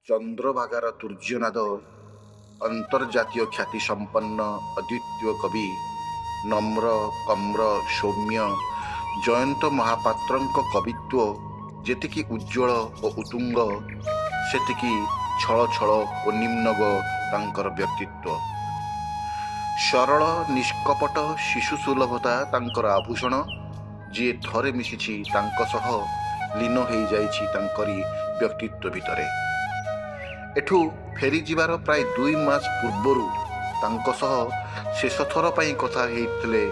ଚନ୍ଦ୍ରଭାଗାର ତୂର୍ଯ୍ୟନାଦ ଅନ୍ତର୍ଜାତୀୟ ଖ୍ୟାତିସମ୍ପନ୍ନ ଅଦ୍ୱିତୀୟ କବି ନମ୍ର କମ୍ର ସୌମ୍ୟ ଜୟନ୍ତ ମହାପାତ୍ରଙ୍କ କବିତ୍ୱ ଯେତିକି ଉଜ୍ଜ୍ୱଳ ଓ ଉତ୍ତୁଙ୍ଗ, ସେତିକି ଛଳ ଛଳ ଓ ନିମ୍ନଗ ତାଙ୍କର ବ୍ୟକ୍ତିତ୍ୱ। ସରଳ ନିଷ୍କପଟ ଶିଶୁସୁଲଭତା ତାଙ୍କର ଆଭୂଷଣ। ଯିଏ ଥରେ ମିଶିଛି ତାଙ୍କ ସହ ଲୀନ ହୋଇଯାଇଛି ତାଙ୍କରି ବ୍ୟକ୍ତିତ୍ୱ ଭିତରେ। ଏଠୁ ଫେରିଯିବାର ପ୍ରାୟ 2 ମାସ ପୂର୍ବରୁ ତାଙ୍କ ସହ ଶେଷଥର ପାଇଁ କଥା ହେଇଥିଲେ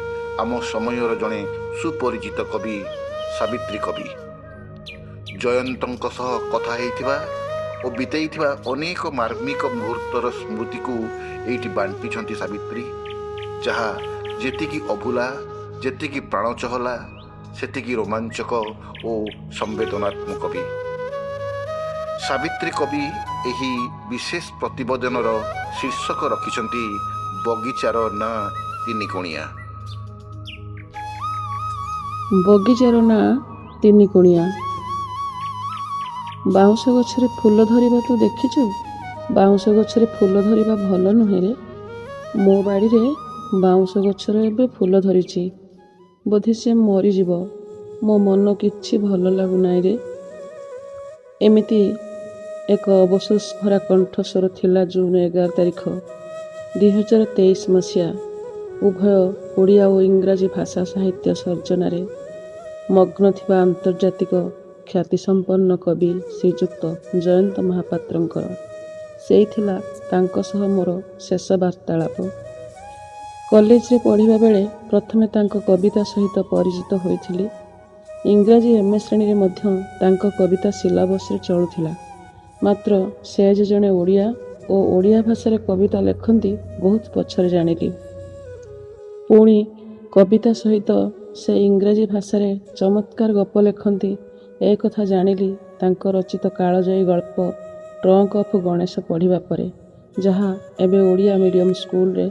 ଆମ ସମୟର ଜଣେ ସୁପରିଚିତ କବି ସାବିତ୍ରୀ କବି। ଜୟନ୍ତଙ୍କ ସହ କଥା ହେଇଥିବା ଓ ବିତେଇଥିବା ଅନେକ ମାର୍ମିକ ମୁହୂର୍ତ୍ତର ସ୍ମୃତିକୁ ଏଇଠି ବାଣ୍ଟିଛନ୍ତି ସାବିତ୍ରୀ, ଯାହା ଯେତିକି ଅଭୁଲା, ଯେତିକି ପ୍ରାଣଚହଲା, ସେତିକି ରୋମାଞ୍ଚକ ଓ ସମ୍ବେଦନାତ୍ମକ ବି। ସାବିତ୍ରୀ କବି ଏହି ବିଶେଷ ପ୍ରତିବେଦନର ଶୀର୍ଷକ ରଖିଛନ୍ତି ବଗିଚାର ନାଁ ତିନିକୋଣିଆ। ବଗିଚାର ନାଁ ତିନିକୋଣିଆ। ବାଉଁଶ ଗଛରେ ଫୁଲ ଧରିବା ତୁ ଦେଖିଛୁ? ବାଉଁଶ ଗଛରେ ଫୁଲ ଧରିବା ଭଲ ନୁହେଁ ରେ। ମୋ ବାଡ଼ିରେ ବାଉଁଶ ଗଛରେ ଏବେ ଫୁଲ ଧରିଛି, ବୋଧେ ସେ ମରିଯିବ। ମୋ ମନ କିଛି ଭଲ ଲାଗୁନାହିଁ ରେ। ଏମିତି ଏକ ଅବଶୋଷ ଭରା କଣ୍ଠସ୍ୱର ଥିଲା ଜୁନ୍ 11 ତାରିଖ 2023 ମସିହା। ଉଭୟ ଓଡ଼ିଆ ଓ ଇଂରାଜୀ ଭାଷା ସାହିତ୍ୟ ସର୍ଜନାରେ ମଗ୍ନ ଥିବା ଆନ୍ତର୍ଜାତିକ ଖ୍ୟାତିସମ୍ପନ୍ନ କବି ଶ୍ରୀଯୁକ୍ତ ଜୟନ୍ତ ମହାପାତ୍ରଙ୍କର। ସେଇ ଥିଲା ତାଙ୍କ ସହ ମୋର ଶେଷ ବାର୍ତ୍ତାଳାପ। କଲେଜରେ ପଢ଼ିବା ବେଳେ ପ୍ରଥମେ ତାଙ୍କ କବିତା ସହିତ ପରିଚିତ ହୋଇଥିଲି। ଇଂରାଜୀ MA ଶ୍ରେଣୀରେ ମଧ୍ୟ ତାଙ୍କ କବିତା ସିଲାବସ୍ରେ ଚଳୁଥିଲା। ମାତ୍ର ସେ ଯେ ଜଣେ ଓଡ଼ିଆ ଓ ଓଡ଼ିଆ ଭାଷାରେ କବିତା ଲେଖନ୍ତି ବହୁତ ପଛରେ ଜାଣିଲି। ପୁଣି କବିତା ସହିତ ସେ ଇଂରାଜୀ ଭାଷାରେ ଚମତ୍କାର ଗପ ଲେଖନ୍ତି ଏ କଥା ଜାଣିଲି ତାଙ୍କ ରଚିତ କାଳଜୟୀ ଗଳ୍ପ ଟ୍ରଙ୍କ ଅଫ୍ ଗଣେଶ ପଢ଼ିବା ପରେ, ଯାହା ଏବେ ଓଡ଼ିଆ ମିଡ଼ିୟମ ସ୍କୁଲରେ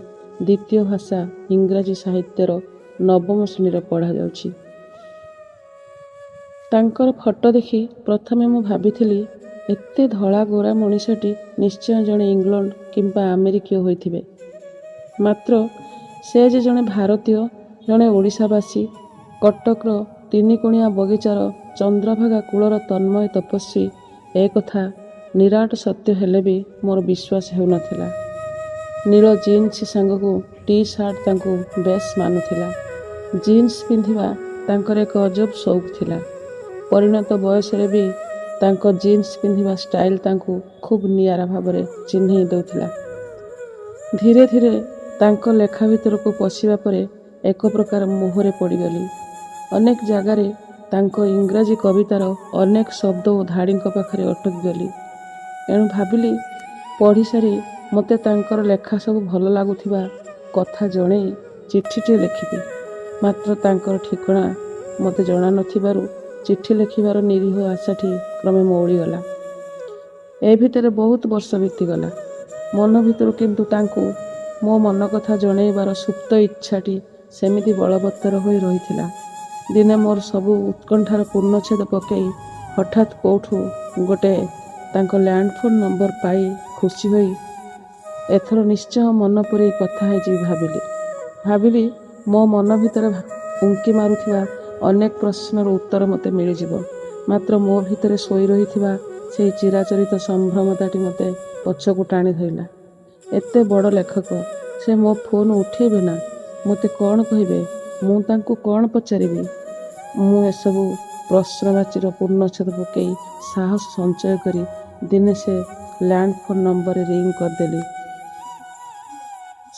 ଦ୍ୱିତୀୟ ଭାଷା ଇଂରାଜୀ ସାହିତ୍ୟର 9ମ ଶ୍ରେଣୀରେ ପଢ଼ାଯାଉଛି। ତାଙ୍କର ଫଟୋ ଦେଖି ପ୍ରଥମେ ମୁଁ ଭାବିଥିଲି ଏତେ ଧଳା ଗୋରା ମଣିଷଟି ନିଶ୍ଚୟ ଜଣେ ଇଂଲଣ୍ଡ କିମ୍ବା ଆମେରିକୀୟ ହୋଇଥିବେ। ମାତ୍ର ସେ ଯେ ଜଣେ ଭାରତୀୟ, ଜଣେ ଓଡ଼ିଶାବାସୀ, କଟକର ତିନିକୋଣିଆ ବଗିଚାର ଚନ୍ଦ୍ରଭାଗା କୂଳର ତନ୍ମୟ ତପସ୍ୱୀ, ଏ କଥା ନିରାଟ ସତ୍ୟ ହେଲେ ବି ମୋର ବିଶ୍ୱାସ ହେଉନଥିଲା। ନୀଳ ଜିନ୍ସ ସାଙ୍ଗକୁ ଟି-ସାର୍ଟ ତାଙ୍କୁ ବେଶ୍ ମାନୁଥିଲା। ଜିନ୍ସ ପିନ୍ଧିବା ତାଙ୍କର ଏକ ଅଜବ ସଉକ ଥିଲା। ପରିଣତ ବୟସରେ ବି ତାଙ୍କ ଜିନ୍ସ ପିନ୍ଧିବା ଷ୍ଟାଇଲ ତାଙ୍କୁ ଖୁବ୍ ନିଆରା ଭାବରେ ଚିହ୍ନେଇ ଦେଉଥିଲା। ଧୀରେ ଧୀରେ ତାଙ୍କ ଲେଖା ଭିତରକୁ ପଶିବା ପରେ ଏକ ପ୍ରକାର ମୋହରେ ପଡ଼ିଗଲି। ଅନେକ ଜାଗାରେ ତାଙ୍କ ଇଂରାଜୀ କବିତାର ଅନେକ ଶବ୍ଦ ଓ ଧାଡ଼ିଙ୍କ ପାଖରେ ଅଟକିଗଲି। ଏଣୁ ଭାବିଲି ପଢ଼ିସାରି ମୋତେ ତାଙ୍କର ଲେଖା ସବୁ ଭଲ ଲାଗୁଥିବା କଥା ଜଣେଇ ଚିଠିଟିଏ ଲେଖିବି। ମାତ୍ର ତାଙ୍କର ଠିକଣା ମୋତେ ଜଣାନଥିବାରୁ ଚିଠି ଲେଖିବାର ନିରୀହ ଆଶାଟି କ୍ରମେ ମଉଳିଗଲା। ଏ ଭିତରେ ବହୁତ ବର୍ଷ ବିତିଗଲା। ମନ ଭିତରୁ କିନ୍ତୁ ତାଙ୍କୁ ମୋ ମନ କଥା ଜଣେଇବାର ସୁପ୍ତ ଇଚ୍ଛାଟି ସେମିତି ବଳବତ୍ତର ହୋଇ ରହିଥିଲା। ଦିନେ ମୋର ସବୁ ଉତ୍କଣ୍ଠାର ପୂର୍ଣ୍ଣଚ୍ଛେଦ ପକାଇ ହଠାତ୍ କେଉଁଠୁ ଗୋଟେ ତାଙ୍କ ଲ୍ୟାଣ୍ଡଫୋନ୍ ନମ୍ବର ପାଇ ଖୁସି ହୋଇ ଏଥର ନିଶ୍ଚୟ ମନ ପୂରେଇ କଥା ହେଇଯିବି ଭାବିଲି ମୋ ମନ ଭିତରେ ଉଙ୍କି ମାରୁଥିବା ଅନେକ ପ୍ରଶ୍ନର ଉତ୍ତର ମୋତେ ମିଳିଯିବ। ମାତ୍ର ମୋ ଭିତରେ ଶୋଇ ରହିଥିବା ସେହି ଚିରାଚରିତ ସମ୍ଭ୍ରମତାଟି ମୋତେ ପଛକୁ ଟାଣି ଧରିଲା। ଏତେ ବଡ଼ ଲେଖକ, ସେ ମୋ ଫୋନ୍ ଉଠେଇବେ ନା? ମୋତେ କ'ଣ କହିବେ? ମୁଁ ତାଙ୍କୁ କ'ଣ ପଚାରିବି? ମୁଁ ଏସବୁ ପ୍ରଶ୍ନବାଚୀର ପୂର୍ଣ୍ଣଚ୍ଛେଦ ପକାଇ ସାହସ ସଞ୍ଚୟ କରି ଦିନେ ସେ ଲ୍ୟାଣ୍ଡଫୋନ୍ ନମ୍ବରରେ ରିଂ କରିଦେଲି।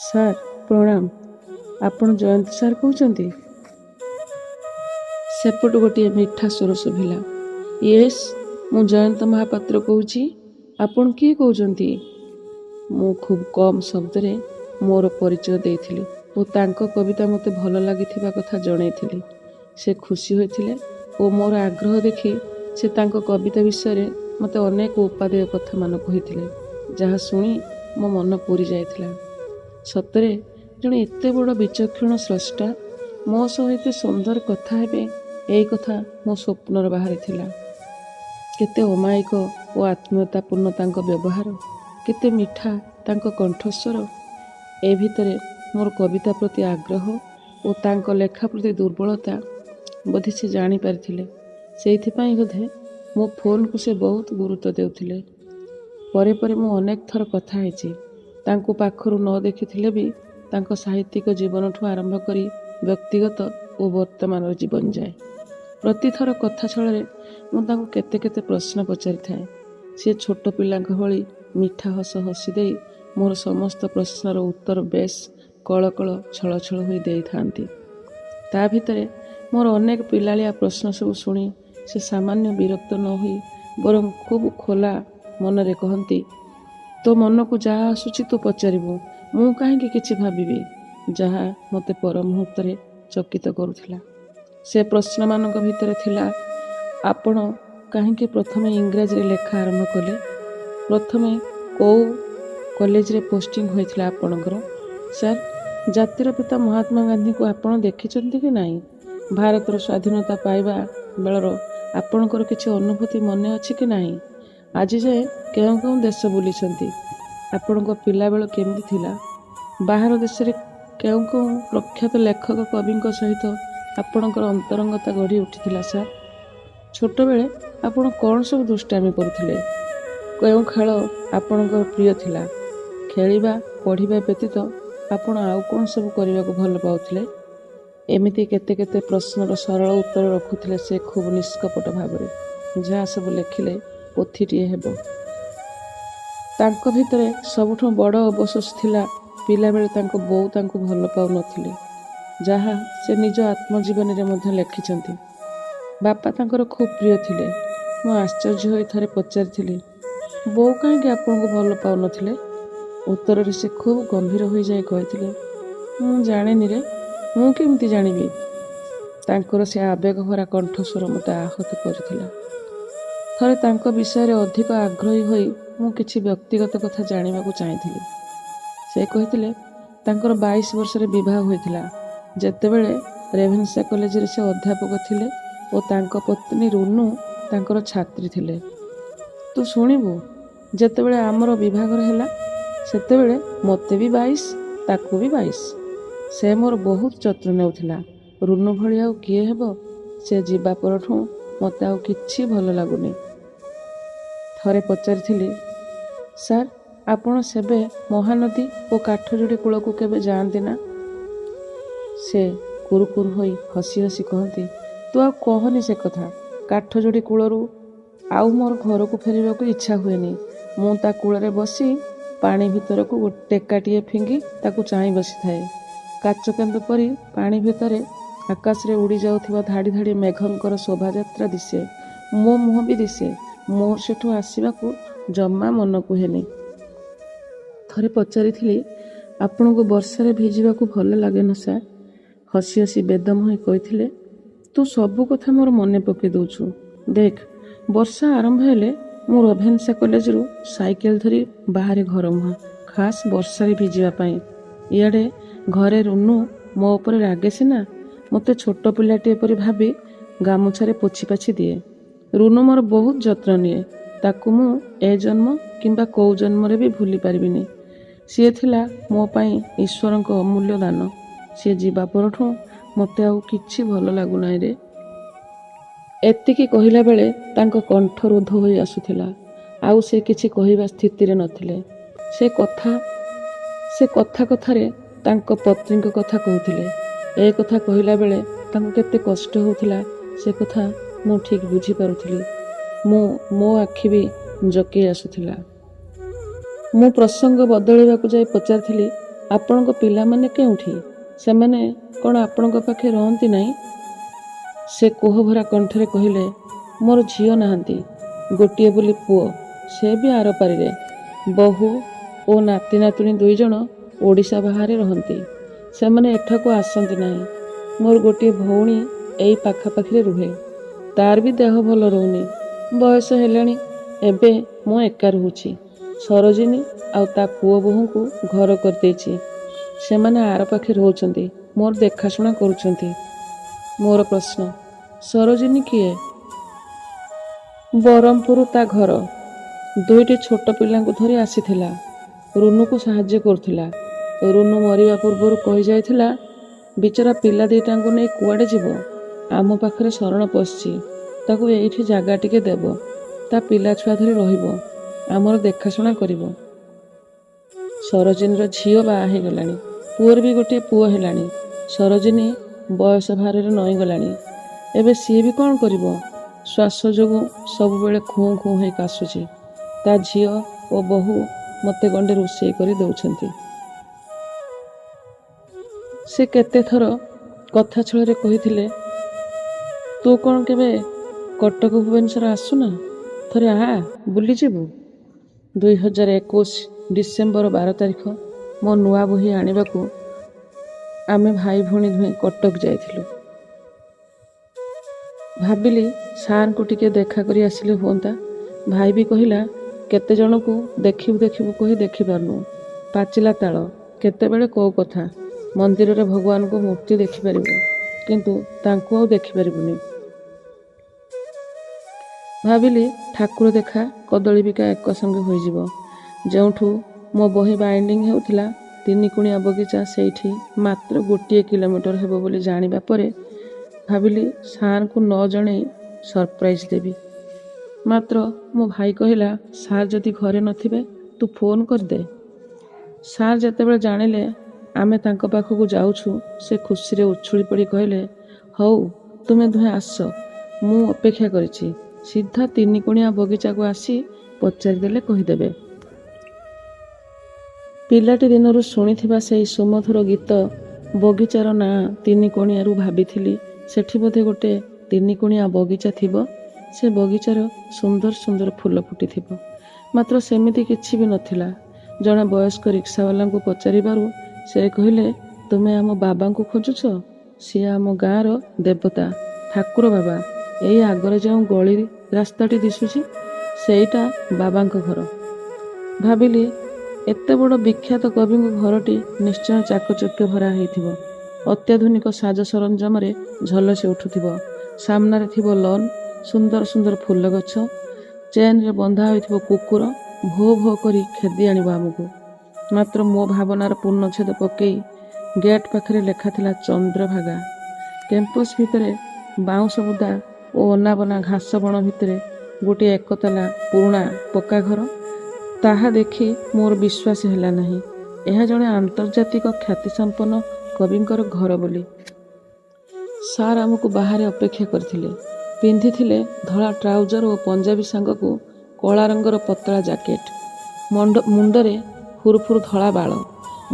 ସାର୍ ପ୍ରଣାମ, ଆପଣ ଜୟନ୍ତ ସାର୍ କହୁଛନ୍ତି? ସେପଟୁ ଗୋଟିଏ ମିଠା ସ୍ୱର ଶୁଭିଲା। ୟେସ୍, ମୁଁ ଜୟନ୍ତ ମହାପାତ୍ର କହୁଛି। ଆପଣ କିଏ କହୁଛନ୍ତି? ମୁଁ ଖୁବ୍ କମ୍ ଶବ୍ଦରେ ମୋର ପରିଚୟ ଦେଇଥିଲି ଓ ତାଙ୍କ କବିତା ମୋତେ ଭଲ ଲାଗିଥିବା କଥା ଜଣେଇଥିଲି। ସେ ଖୁସି ହୋଇଥିଲେ ଓ ମୋର ଆଗ୍ରହ ଦେଖି ସେ ତାଙ୍କ କବିତା ବିଷୟରେ ମୋତେ ଅନେକ ଉପାଦେୟ କଥା ମାନ କହିଥିଲେ, ଯାହା ଶୁଣି ମୋ ମନ ପୂରି ଯାଇଥିଲା। ସତରେ ଜଣେ ଏତେ ବଡ଼ ବିଚକ୍ଷଣ ସ୍ରଷ୍ଟା ମୋ ସହ ଏତେ ସୁନ୍ଦର କଥା ହେବେ, ଏଇ କଥା ମୋ ସ୍ୱପ୍ନର ବାହାରେ ଥିଲା। କେତେ ଅମାୟିକ ଓ ଓ ଆତ୍ମୀୟତାପୂର୍ଣ୍ଣ ତାଙ୍କ ବ୍ୟବହାର, କେତେ ମିଠା ତାଙ୍କ କଣ୍ଠସ୍ୱର। ଏ ଭିତରେ ମୋର କବିତା ପ୍ରତି ଆଗ୍ରହ ଓ ତାଙ୍କ ଲେଖା ପ୍ରତି ଦୁର୍ବଳତା ବୋଧେ ସେ ଜାଣିପାରିଥିଲେ। ସେଇଥିପାଇଁ ବୋଧେ ମୋ ଫୋନ୍କୁ ସେ ବହୁତ ଗୁରୁତ୍ୱ ଦେଉଥିଲେ। ପରେ ପରେ ମୁଁ ଅନେକ ଥର କଥା ହେଇଛି ତାଙ୍କୁ ପାଖରୁ ନ ଦେଖିଥିଲେ ବି ତାଙ୍କ ସାହିତ୍ୟିକ ଜୀବନଠୁ ଆରମ୍ଭ କରି ବ୍ୟକ୍ତିଗତ ଓ ବର୍ତ୍ତମାନର ଜୀବନ ଯାଏ। ପ୍ରତିଥର କଥା ଛଳରେ ମୁଁ ତାଙ୍କୁ କେତେ କେତେ ପ୍ରଶ୍ନ ପଚାରିଥାଏ। ସେ ଛୋଟ ପିଲାଙ୍କ ଭଳି ମିଠା ହସ ହସି ଦେଇ ମୋର ସମସ୍ତ ପ୍ରଶ୍ନର ଉତ୍ତର ବେଶ୍ କଳକଳ ଛଳଛଳ ହୋଇ ଦେଇଥାନ୍ତି। ତା ଭିତରେ ମୋର ଅନେକ ପିଲାଳିଆ ପ୍ରଶ୍ନ ସବୁ ଶୁଣି ସେ ସାମାନ୍ୟ ବିରକ୍ତ ନ ହୋଇ ବରଂ ଖୁବ୍ ଖୋଲା ମନରେ କହନ୍ତି, ତୋ ମନକୁ ଯାହା ଆସୁଛି ତୁ ପଚାରିବୁ, ମୁଁ କାହିଁକି କିଛି ଭାବିବି, ଯାହା ମୋତେ ପର ମୁହୂର୍ତ୍ତରେ ଚକିତ କରୁଥିଲା। ସେ ପ୍ରଶ୍ନମାନଙ୍କ ଭିତରେ ଥିଲା, ଆପଣ କାହିଁକି ପ୍ରଥମେ ଇଂରାଜୀରେ ଲେଖା ଆରମ୍ଭ କଲେ? ପ୍ରଥମେ କେଉଁ କଲେଜରେ ପୋଷ୍ଟିଂ ହୋଇଥିଲା ଆପଣଙ୍କର? ସାର୍, ଜାତିର ପିତା ମହାତ୍ମା ଗାନ୍ଧୀଙ୍କୁ ଆପଣ ଦେଖିଛନ୍ତି କି ନାହିଁ? ଭାରତର ସ୍ୱାଧୀନତା ପାଇବା ବେଳର ଆପଣଙ୍କର କିଛି ଅନୁଭୂତି ମନେ ଅଛି କି ନାହିଁ? ଆଜି ଯାଏ କେଉଁ କେଉଁ ଦେଶ ବୁଲିଛନ୍ତି? ଆପଣଙ୍କ ପିଲାବେଳ କେମିତି ଥିଲା? ବାହାର ଦେଶରେ କେଉଁ କେଉଁ ପ୍ରଖ୍ୟାତ ଲେଖକ କବିଙ୍କ ସହିତ ଆପଣଙ୍କର ଅନ୍ତରଙ୍ଗତା ଗଢ଼ି ଉଠିଥିଲା ସାର୍? ଛୋଟବେଳେ ଆପଣ କ'ଣ ସବୁ ଦୁଷ୍ଟାମି କରୁଥିଲେ? କେଉଁ ଖେଳ ଆପଣଙ୍କର ପ୍ରିୟ ଥିଲା? ଖେଳିବା ପଢ଼ିବା ବ୍ୟତୀତ ଆପଣ ଆଉ କ'ଣ ସବୁ କରିବାକୁ ଭଲ ପାଉଥିଲେ? ଏମିତି କେତେ କେତେ ପ୍ରଶ୍ନର ସରଳ ଉତ୍ତର ରଖୁଥିଲେ ସେ ଖୁବ୍ ନିଷ୍କପଟ ଭାବରେ, ଯାହା ସବୁ ଲେଖିଲେ ପୋଥିଟିଏ ହେବ। ତାଙ୍କ ଭିତରେ ସବୁଠୁ ବଡ଼ ଅବଶୋଷ ଥିଲା ପିଲାବେଳେ ତାଙ୍କ ବୋଉ ତାଙ୍କୁ ଭଲ ପାଉନଥିଲେ, ଯାହା ସେ ନିଜ ଆତ୍ମଜୀବନୀରେ ମଧ୍ୟ ଲେଖିଛନ୍ତି। ବାପା ତାଙ୍କର ଖୁବ୍ ପ୍ରିୟ ଥିଲେ। ମୁଁ ଆଶ୍ଚର୍ଯ୍ୟ ହୋଇ ଥରେ ପଚାରିଥିଲି, ବୋଉ କାହିଁକି ଆପଣଙ୍କୁ ଭଲ ପାଉନଥିଲେ? ଉତ୍ତରରେ ସେ ଖୁବ୍ ଗମ୍ଭୀର ହୋଇଯାଇ କହିଥିଲେ, ମୁଁ ଜାଣିନି ରେ, ମୁଁ କେମିତି ଜାଣିବି? ତାଙ୍କର ସେ ଆବେଗଭରା କଣ୍ଠସ୍ୱର ମୋତେ ଆହତ କରିଥିଲା। ଥରେ ତାଙ୍କ ବିଷୟରେ ଅଧିକ ଆଗ୍ରହୀ ହୋଇ ମୁଁ କିଛି ବ୍ୟକ୍ତିଗତ କଥା ଜାଣିବାକୁ ଚାହିଁଥିଲି। ସେ କହିଥିଲେ ତାଙ୍କର 22 ବର୍ଷରେ ବିବାହ ହୋଇଥିଲା, ଯେତେବେଳେ ରେଭେନ୍ସା କଲେଜରେ ସେ ଅଧ୍ୟାପକ ଥିଲେ ଓ ତାଙ୍କ ପତ୍ନୀ ରୁନୁ ତାଙ୍କର ଛାତ୍ରୀ ଥିଲେ। ତୁ ଶୁଣିବୁ, ଯେତେବେଳେ ଆମର ବିଭାଘର ହେଲା ସେତେବେଳେ ମୋତେ ବି 22, ତାକୁ ବି 22। ସେ ମୋର ବହୁତ ଯତ୍ନ ନେଉଥିଲା। ରୁନୁ ଭଳି ଆଉ କିଏ ହେବ? ସେ ଯିବା ପରଠୁ ମୋତେ ଆଉ କିଛି ଭଲ ଲାଗୁନି। ଥରେ ପଚାରିଥିଲି, ସାର୍, ଆପଣ ସେବେ ମହାନଦୀ ଓ କାଠଯୋଡ଼ି କୂଳକୁ କେବେ ଯାଆନ୍ତି ନା? ସେ କୁରୁକୁରୁ ହୋଇ ହସି ହସି କହନ୍ତି, ତୁ ଆଉ କହନି ସେ କଥା। କାଠଯୋଡ଼ି କୂଳରୁ ଆଉ ମୋର ଘରକୁ ଫେରିବାକୁ ଇଚ୍ଛା ହୁଏନି। ମୁଁ ତା କୂଳରେ ବସି ପାଣି ଭିତରକୁ ଟେକାଟିଏ ଫିଙ୍ଗି ତାକୁ ଚାହିଁ ବସିଥାଏ। କାଚକେନ୍ଦୁ ପରି ପାଣି ଭିତରେ ଆକାଶରେ ଉଡ଼ି ଯାଉଥିବା ଧାଡ଼ି ଧାଡ଼ି ମେଘଙ୍କର ଶୋଭାଯାତ୍ରା ଦିଶେ। ମୋ ମୁହଁ ବି ଦିଶେ। ମୋର ସେଠୁ ଆସିବାକୁ ଜମା ମନକୁ ହେନି। ଥରେ ପଚାରିଥିଲି, ଆପଣଙ୍କୁ ବର୍ଷାରେ ଭିଜିବାକୁ ଭଲ ଲାଗେ ନା ସାର୍? ହସି ହସି ବେଦମୋହି କହିଥିଲେ, ତୁ ସବୁ କଥା ମୋର ମନେ ପକାଇ ଦେଉଛୁ। ଦେଖ, ବର୍ଷା ଆରମ୍ଭ ହେଲେ ମୁଁ ରେଭେନ୍ସା କଲେଜରୁ ସାଇକେଲ ଧରି ବାହାରେ ଘର ମୁହାଁ, ଖାସ୍ ବର୍ଷାରେ ଭିଜିବା ପାଇଁ। ଇଆଡ଼େ ଘରେ ରୁନୁ ମୋ ଉପରେ ରାଗେ ସିନା, ମୋତେ ଛୋଟ ପିଲାଟିଏ ପରି ଭାବି ଗାମୁଛାରେ ପୋଛି ପାଛି ଦିଏ। ରୁନୁ ମୋର ବହୁତ ଯତ୍ନ ନିଏ। ତାକୁ ମୁଁ ଏ ଜନ୍ମ କିମ୍ବା କେଉଁ ଜନ୍ମରେ ବି ଭୁଲି ପାରିବିନି। ସିଏ ଥିଲା ମୋ ପାଇଁ ଈଶ୍ୱରଙ୍କ ଅମୂଲ୍ୟ ଦାନ। ସିଏ ଯିବା ପରଠୁ ମୋତେ ଆଉ କିଛି ଭଲ ଲାଗୁନାହିଁ ରେ। ଏତିକି କହିଲା ବେଳେ ତାଙ୍କ କଣ୍ଠ ରୋଧ ହୋଇ ଆସୁଥିଲା। ଆଉ ସେ କିଛି କହିବା ସ୍ଥିତିରେ ନଥିଲେ। ସେ କଥା କଥାରେ ତାଙ୍କ ପତ୍ନୀଙ୍କ କଥା କହୁଥିଲେ। ଏ କଥା କହିଲା ବେଳେ ତାଙ୍କୁ କେତେ କଷ୍ଟ ହେଉଥିଲା ସେ କଥା ମୁଁ ଠିକ୍ ବୁଝିପାରୁଥିଲି। ମୋ ଆଖି ବି ଜକେଇ ଆସୁଥିଲା। ମୁଁ ପ୍ରସଙ୍ଗ ବଦଳାଇବାକୁ ଯାଇ ପଚାରିଥିଲି, ଆପଣଙ୍କ ପିଲାମାନେ କେଉଁଠି? ସେମାନେ କ'ଣ ଆପଣଙ୍କ ପାଖେ ରହନ୍ତି ନାହିଁ? ସେ କୋହଭରା କଣ୍ଠରେ କହିଲେ, ମୋର ଝିଅ ନାହାନ୍ତି, ଗୋଟିଏ ବୋଲି ପୁଅ, ସେ ବି ଆରପାରିରେ। ବୋହୂ ଓ ନାତି ନାତୁଣୀ 2 ଜଣ ଓଡ଼ିଶା ବାହାରେ ରହନ୍ତି। ସେମାନେ ଏଠାକୁ ଆସନ୍ତି ନାହିଁ। ମୋର ଗୋଟିଏ ଭଉଣୀ ଏଇ ପାଖାପାଖିରେ ରୁହେ। ତାର ବି ଦେହ ଭଲ ରହୁନି। ବୟସ ହେଲାଣି। ଏବେ ମୁଁ ଏକା ରହୁଛି। ସରୋଜିନୀ ଆଉ ତା ପୁଅ ବୋହୂଙ୍କୁ ଘର କରିଦେଇଛି। ସେମାନେ ଆର ପାଖେ ରହୁଛନ୍ତି, ମୋର ଦେଖାଶୁଣା କରୁଛନ୍ତି। ମୋର ପ୍ରଶ୍ନ, ସରୋଜିନୀ କିଏ? ବରହମପୁର ତା ଘର। ଦୁଇଟି ଛୋଟ ପିଲାଙ୍କୁ ଧରି ଆସିଥିଲା। ରୁନୁକୁ ସାହାଯ୍ୟ କରୁଥିଲା। ରୁନୁ ମରିବା ପୂର୍ବରୁ କହିଯାଇଥିଲା, ବିଚରା ପିଲା ଦିଟାଙ୍କୁ ନେଇ କୁଆଡ଼େ ଯିବ? ଆମ ପାଖରେ ଶରଣ ପଶିଛି, ତାକୁ ଏଇଠି ଜାଗା ଟିକେ ଦେବ, ତା ପିଲା ଛୁଆ ଧରି ରହିବ, ଆମର ଦେଖାଶୁଣା କରିବ। ସରୋଜିନୀର ଝିଅ ବାହା ହେଇଗଲାଣି, ପୁଅର ବି ଗୋଟିଏ ପୁଅ ହେଲାଣି। ସରୋଜିନୀ ବୟସ ଭାରରେ ନଇଁଗଲାଣି। ଏବେ ସିଏ ବି କ'ଣ କରିବ? ଶ୍ୱାସ ଯୋଗୁଁ ସବୁବେଳେ ଖୁଁ ଖୁଁ ହୋଇ କାଶୁଛି। ତା ଝିଅ ଓ ବୋହୂ ମୋତେ ଗଣ୍ଡେ ରୋଷେଇ କରି ଦେଉଛନ୍ତି। ସେ କେତେଥର କଥା ଛଳରେ କହିଥିଲେ, ତୁ କ'ଣ କେବେ କଟକ ଭୁବନେଶ୍ୱର ଆସୁନା? ଥରେ ଆ, ବୁଲିଯିବୁ। 2021 ଡିସେମ୍ବର 12 ତାରିଖ ମୋ ନୂଆ ବହି ଆଣିବାକୁ ଆମେ ଭାଇ ଭଉଣୀ ଦୁହେଁ କଟକ ଯାଇଥିଲୁ। ଭାବିଲି ସାର୍ଙ୍କୁ ଟିକେ ଦେଖା କରି ଆସିଲେ ହୁଅନ୍ତା। ଭାଇ ବି କହିଲା, କେତେ ଜଣକୁ ଦେଖିବୁ ଦେଖିବୁ କହି ଦେଖିପାରୁନୁ, ପାଚିଲା ତାଳ, କେତେବେଳେ କେଉଁ କଥା। ମନ୍ଦିରରେ ଭଗବାନଙ୍କୁ ମୂର୍ତ୍ତି ଦେଖିପାରିବୁ, କିନ୍ତୁ ତାଙ୍କୁ ଆଉ ଦେଖିପାରିବୁନି। ଭାବିଲି ଠାକୁର ଦେଖା କଦଳୀ ବିକା ଏକ ସଙ୍ଗେ ହୋଇଯିବ। ଯେଉଁଠୁ ମୋ ବହି ବାଇଣ୍ଡିଂ ହେଉଥିଲା, ତିନିକୁଣିଆ ବଗିଚା ସେଇଠି ମାତ୍ର 1 କିଲୋମିଟର ହେବ ବୋଲି ଜାଣିବା ପରେ ଭାବିଲି ସାର୍ଙ୍କୁ ନ ଜଣେଇ ସରପ୍ରାଇଜ୍ ଦେବି। ମାତ୍ର ମୋ ଭାଇ କହିଲା, ସାର୍ ଯଦି ଘରେ ନଥିବେ ତୁ ଫୋନ୍ କରିଦେ। ସାର୍ ଯେତେବେଳେ ଜାଣିଲେ ଆମେ ତାଙ୍କ ପାଖକୁ ଯାଉଛୁ, ସେ ଖୁସିରେ ଉଛୁଳି ପଡ଼ି କହିଲେ, ହଉ ତୁମେ ଦୁହେଁ ଆସ, ମୁଁ ଅପେକ୍ଷା କରିଛି। ସିଧା ତିନିକୁଣିଆ ବଗିଚାକୁ ଆସି ପଚାରିଦେଲେ କହିଦେବେ। ପିଲାଟି ଦିନରୁ ଶୁଣିଥିବା ସେହି ସୁମଧୁର ଗୀତ ବଗିଚାର ନାଁ ତିନିକୁଣିଆରୁ ଭାବିଥିଲି ସେଠି ବୋଧେ ଗୋଟେ ତିନିକୁଣିଆ ବଗିଚା ଥିବ। ସେ ବଗିଚାର ସୁନ୍ଦର ସୁନ୍ଦର ଫୁଲ ଫୁଟିଥିବ। ମାତ୍ର ସେମିତି କିଛି ବି ନଥିଲା। ଜଣେ ବୟସ୍କ ରିକ୍ସାବାଲାଙ୍କୁ ପଚାରିବାରୁ ସେ କହିଲେ, ତୁମେ ଆମ ବାବାଙ୍କୁ ଖୋଜୁଛ? ସିଏ ଆମ ଗାଁର ଦେବତା, ଠାକୁର ବାବା। ଏଇ ଆଗରେ ଯେଉଁ ଗଳି ରାସ୍ତାଟି ଦିଶୁଛି, ସେଇଟା ବାବାଙ୍କ ଘର। ଭାବିଲି ଏତେ ବଡ଼ ବିଖ୍ୟାତ କବିଙ୍କ ଘରଟି ନିଶ୍ଚୟ ଚାକଚକ୍ୟ ଭରା ହେଇଥିବ। ଅତ୍ୟାଧୁନିକ ସାଜ ସରଞ୍ଜାମରେ ଝଲସି ଉଠୁଥିବ। ସାମ୍ନାରେ ଥିବ ଲନ୍, ସୁନ୍ଦର ସୁନ୍ଦର ଫୁଲ ଗଛ, ଚେନ୍ରେ ବନ୍ଧା ହୋଇଥିବ କୁକୁର ଭୋ ଭୋ କରି ଖେଦି ଆଣିବ ଆମକୁ। ମାତ୍ର ମୋ ଭାବନାର ପୂର୍ଣ୍ଣଚ୍ଛେଦ ପକେଇ ଗେଟ୍ ପାଖରେ ଲେଖାଥିଲା ଚନ୍ଦ୍ରଭାଗା। କ୍ୟାମ୍ପସ୍ ଭିତରେ ବାଉଁଶ ବୁଦା ଓ ଅନାବନା ଘାସ ବଣ ଭିତରେ ଗୋଟିଏ ଏକତାଲା ପୁରୁଣା ପକ୍କା ଘର। ତାହା ଦେଖି ମୋର ବିଶ୍ୱାସ ହେଲା ନାହିଁ, ଏହା ଜଣେ ଆନ୍ତର୍ଜାତିକ ଖ୍ୟାତିସମ୍ପନ୍ନ କବିଙ୍କର ଘର ବୋଲି। ସାର୍ ଆମକୁ ବାହାରେ ଅପେକ୍ଷା କରିଥିଲେ। ପିନ୍ଧିଥିଲେ ଧଳା ଟ୍ରାଉଜର ଓ ପଞ୍ଜାବୀ ସାଙ୍ଗକୁ କଳା ରଙ୍ଗର ପତଳା ଜ୍ୟାକେଟ୍। ମୁଣ୍ଡରେ ଫୁରୁଫୁରୁ ଧଳା ବାଳ,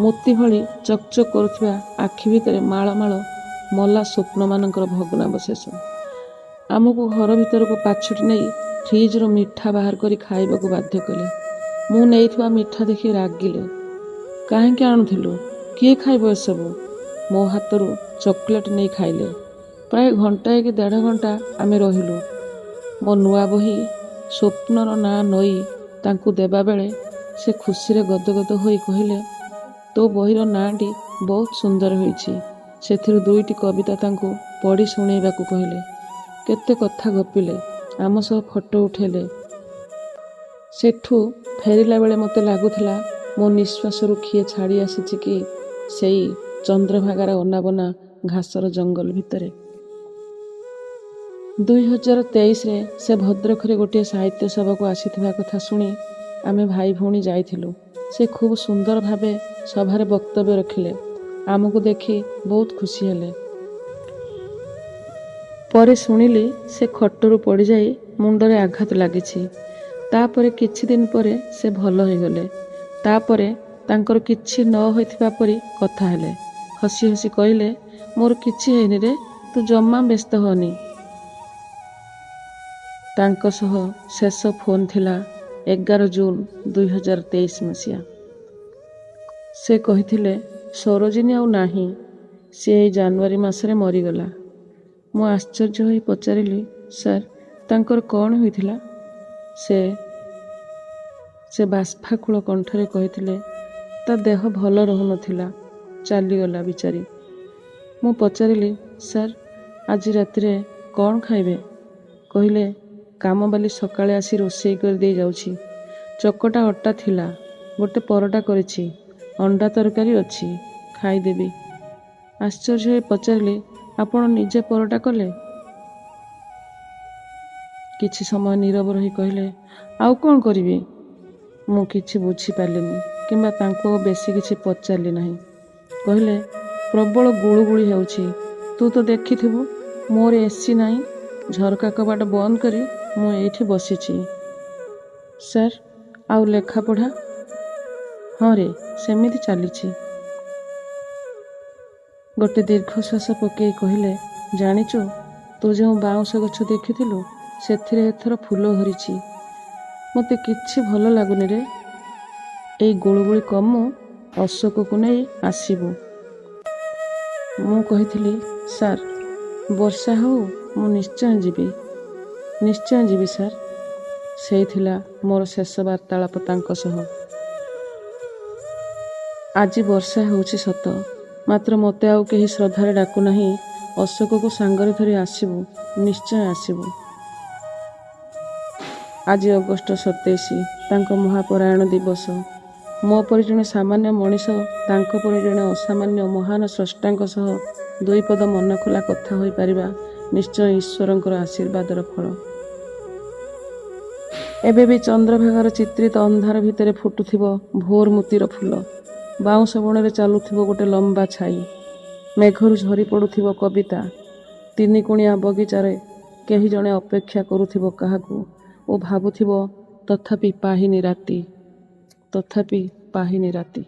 ମୋତି ଭଳି ଚକଚକ୍ କରୁଥିବା ଆଖି ଭିତରେ ମାଳ ମାଳ ମଲା ସ୍ୱପ୍ନମାନଙ୍କର ଭଗ୍ନାବଶେଷ। ଆମକୁ ଘର ଭିତରକୁ ପାଛୋଟି ନେଇ ଫ୍ରିଜ୍ରୁ ମିଠା ବାହାର କରି ଖାଇବାକୁ ବାଧ୍ୟ କଲେ। ମୁଁ ନେଇଥିବା ମିଠା ଦେଖି ରାଗିଲେ। କାହିଁକି ଆଣୁଥିଲୁ? କିଏ ଖାଇବ ଏସବୁ? ମୋ ହାତରୁ ଚକୋଲେଟ୍ ନେଇ ଖାଇଲେ। ପ୍ରାୟ ଘଣ୍ଟାଏ କି 1.5 ଘଣ୍ଟା ଆମେ ରହିଲୁ। ମୋ ନୂଆ ବହି ସ୍ୱପ୍ନର ନାଁ ନଈ ତାଙ୍କୁ ଦେବାବେଳେ ସେ ଖୁସିରେ ଗଦଗଦ ହୋଇ କହିଲେ, ତୋ ବହିର ନାଁଟି ବହୁତ ସୁନ୍ଦର ହୋଇଛି। ସେଥିରୁ 2ଟି କବିତା ତାଙ୍କୁ ପଢ଼ି ଶୁଣେଇବାକୁ କହିଲେ। କେତେ କଥା ଗପିଲେ, ଆମ ସହ ଫଟୋ ଉଠେଇଲେ। ସେଠୁ ଫେରିଲା ବେଳେ ମୋତେ ଲାଗୁଥିଲା ମୋ ନିଶ୍ୱାସରୁ କିଏ ଛାଡ଼ି ଆସିଛି କି ସେଇ ଚନ୍ଦ୍ରଭାଗାର ଅନାବନା ଘାସର ଜଙ୍ଗଲ ଭିତରେ। 2023ରେ ସେ ଭଦ୍ରକରେ ଗୋଟିଏ ସାହିତ୍ୟ ସଭାକୁ ଆସିଥିବା କଥା ଶୁଣି ଆମେ ଭାଇ ଭଉଣୀ ଯାଇଥିଲୁ। ସେ ଖୁବ୍ ସୁନ୍ଦର ଭାବେ ସଭାରେ ବକ୍ତବ୍ୟ ରଖିଲେ। ଆମକୁ ଦେଖି ବହୁତ ଖୁସି ହେଲେ। ପରେ ଶୁଣିଲି ସେ ଖଟରୁ ପଡ଼ିଯାଇ ମୁଣ୍ଡରେ ଆଘାତ ଲାଗିଛି। ତାପରେ କିଛି ଦିନ ପରେ ସେ ଭଲ ହୋଇଗଲେ। ତାପରେ ତାଙ୍କର କିଛି ନ ହୋଇଥିବା ପରି କଥା ହେଲେ। ହସି ହସି କହିଲେ, ମୋର କିଛି ହେଇନି ରେ, ତୁ ଜମା ବ୍ୟସ୍ତ ହନି। ତାଙ୍କ ସହ ଶେଷ ଫୋନ୍ ଥିଲା 11 ଜୁନ୍ 2023 ମସିହା। ସେ କହିଥିଲେ, ସରୋଜିନୀ ଆଉ ନାହିଁ, ସେ ଏଇ ଜାନୁଆରୀ ମାସରେ ମରିଗଲା। ମୁଁ ଆଶ୍ଚର୍ଯ୍ୟ ହୋଇ ପଚାରିଲି, ସାର୍ ତାଙ୍କର କ'ଣ ହୋଇଥିଲା? ସେ ବାଷ୍ପାକୁଳ କଣ୍ଠରେ କହିଥିଲେ, ତା ଦେହ ଭଲ ରହୁନଥିଲା, ଚାଲିଗଲା ବିଚାରୀ। ମୁଁ ପଚାରିଲି, ସାର୍ ଆଜି ରାତିରେ କ'ଣ ଖାଇବେ? କହିଲେ, କାମବାଲି ସକାଳେ ଆସି ରୋଷେଇ କରିଦେଇ ଯାଉଛି। ଚକଟା ଅଟା ଥିଲା, ଗୋଟେ ପରଟା କରିଛି, ଅଣ୍ଡା ତରକାରୀ ଅଛି, ଖାଇଦେବି। ଆଶ୍ଚର୍ଯ୍ୟ ହୋଇ ପଚାରିଲି, ଆପଣ ନିଜେ ପରଟା କଲେ? କିଛି ସମୟ ନୀରବ ରହି କହିଲେ, ଆଉ କ'ଣ କରିବି? ମୁଁ କିଛି ବୁଝିପାରିଲିନି କିମ୍ବା ତାଙ୍କୁ ଆଉ ବେଶୀ କିଛି ପଚାରିଲି ନାହିଁ। କହିଲେ, ପ୍ରବଳ ଗୁଳୁଗୁଳି ହେଉଛି, ତୁ ତ ଦେଖିଥିବୁ, ମୋର ଏସି ନାହିଁ। ଝରକା କବାଟ ବନ୍ଦ କରି ମୁଁ ଏଇଠି ବସିଛି। ସାର୍, ଆଉ ଲେଖାପଢ଼ା? ହଁ ରେ, ସେମିତି ଚାଲିଛି। ଗୋଟେ ଦୀର୍ଘଶ୍ୱାସ ପକାଇ କହିଲେ, ଜାଣିଛୁ, ତୁ ଯେଉଁ ବାଉଁଶ ଗଛ ଦେଖିଥିଲୁ, ସେଥିରେ ଏଥର ଫୁଲ ଧରିଛି। ମୋତେ କିଛି ଭଲ ଲାଗୁନି ରେ। ଏଇ ଗୁଳୁଗୁଳି କମୁ, ଅଶୋକକୁ ନେଇ ଆସିବୁ। ମୁଁ କହିଥିଲି, ସାର୍, ବର୍ଷା ହଉ, ମୁଁ ନିଶ୍ଚୟ ଯିବି। ନିଶ୍ଚୟ ଯିବି ସାର୍। ସେଇ ଥିଲା ମୋର ଶେଷ ବାର୍ତ୍ତାଳାପ ତାଙ୍କ ସହ। ଆଜି ବର୍ଷା ହେଉଛି ସତ, ମାତ୍ର ମୋତେ ଆଉ କେହି ଶ୍ରଦ୍ଧାରେ ଡାକୁନାହିଁ। ଅଶୋକକୁ ସାଙ୍ଗରେ ଧରି ଆସିବୁ, ନିଶ୍ଚୟ ଆସିବୁ। ଆଜି ଅଗଷ୍ଟ 27, ତାଙ୍କ ମହାପରାୟଣ ଦିବସ। ମୋ ପରି ଜଣେ ସାମାନ୍ୟ ମଣିଷ ତାଙ୍କ ପରି ଜଣେ ଅସାମାନ୍ୟ ମହାନ ସ୍ରଷ୍ଟାଙ୍କ ସହ ଦୁଇପଦ ମନଖୋଲା କଥା ହୋଇପାରିବା ନିଶ୍ଚୟ ଈଶ୍ୱରଙ୍କର ଆଶୀର୍ବାଦର ଫଳ। ଏବେ ବି ଚନ୍ଦ୍ରଭାଗାର ଚିତ୍ରିତ ଅନ୍ଧାର ଭିତରେ ଫୁଟୁଥିବ ଭୋର ମୁତିର ଫୁଲ। ବାଉଁଶ ବଣରେ ଚାଲୁଥିବ ଗୋଟେ ଲମ୍ବା ଛାଇ। ମେଘରୁ ଝରି ପଡ଼ୁଥିବ କବିତା। ତିନିକୁଣିଆ ବଗିଚାରେ କେହି ଜଣେ ଅପେକ୍ଷା କରୁଥିବ କାହାକୁ ଓ ଭାବୁଥିବ, ତଥାପି ପାହିନି ରାତି, ତଥାପି ପାହିନି ରାତି।